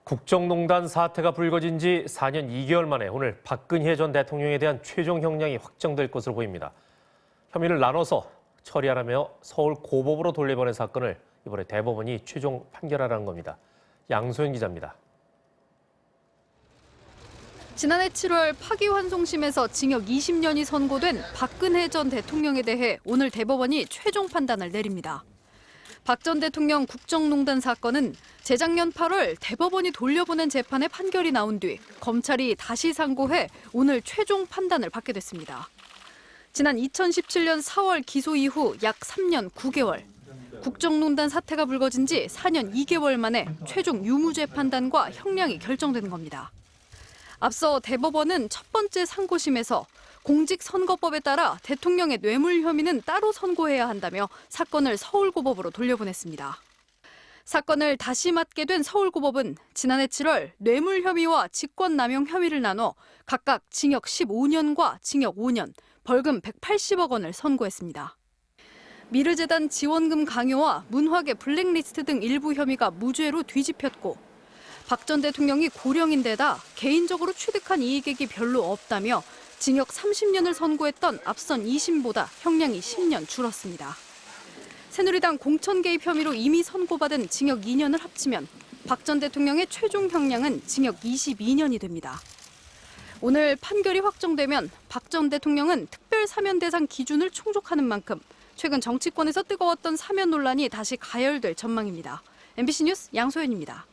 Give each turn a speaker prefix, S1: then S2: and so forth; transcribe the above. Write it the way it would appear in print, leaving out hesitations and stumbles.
S1: 국정농단 사태가 불거진 지 4년 2개월 만에 오늘 박근혜 전 대통령에 대한 최종 형량이 확정될 것으로 보입니다. 혐의를 나눠서 처리하라며 서울 고법으로 돌려보낸 사건을 이번에 대법원이 최종 판결하라는 겁니다. 양소연 기자입니다.
S2: 지난해 7월 파기환송심에서 징역 20년이 선고된 박근혜 전 대통령에 대해 오늘 대법원이 최종 판단을 내립니다. 박 전 대통령 국정농단 사건은 재작년 8월 대법원이 돌려보낸 재판에 판결이 나온 뒤 검찰이 다시 상고해 오늘 최종 판단을 받게 됐습니다. 지난 2017년 4월 기소 이후 약 3년 9개월, 국정농단 사태가 불거진 지 4년 2개월 만에 최종 유무죄 판단과 형량이 결정되는 겁니다. 앞서 대법원은 첫 번째 상고심에서 공직선거법에 따라 대통령의 뇌물 혐의는 따로 선고해야 한다며 사건을 서울고법으로 돌려보냈습니다. 사건을 다시 맡게 된 서울고법은 지난해 7월 뇌물 혐의와 직권남용 혐의를 나눠 각각 징역 15년과 징역 5년, 벌금 180억 원을 선고했습니다. 미르재단 지원금 강요와 문화계 블랙리스트 등 일부 혐의가 무죄로 뒤집혔고 박 전 대통령이 고령인데다 개인적으로 취득한 이익액이 별로 없다며 징역 30년을 선고했던 앞선 2심보다 형량이 10년 줄었습니다. 새누리당 공천 개입 혐의로 이미 선고받은 징역 2년을 합치면 박 전 대통령의 최종 형량은 징역 22년이 됩니다. 오늘 판결이 확정되면 박 전 대통령은 특별 사면 대상 기준을 충족하는 만큼 최근 정치권에서 뜨거웠던 사면 논란이 다시 가열될 전망입니다. MBC 뉴스 양소연입니다.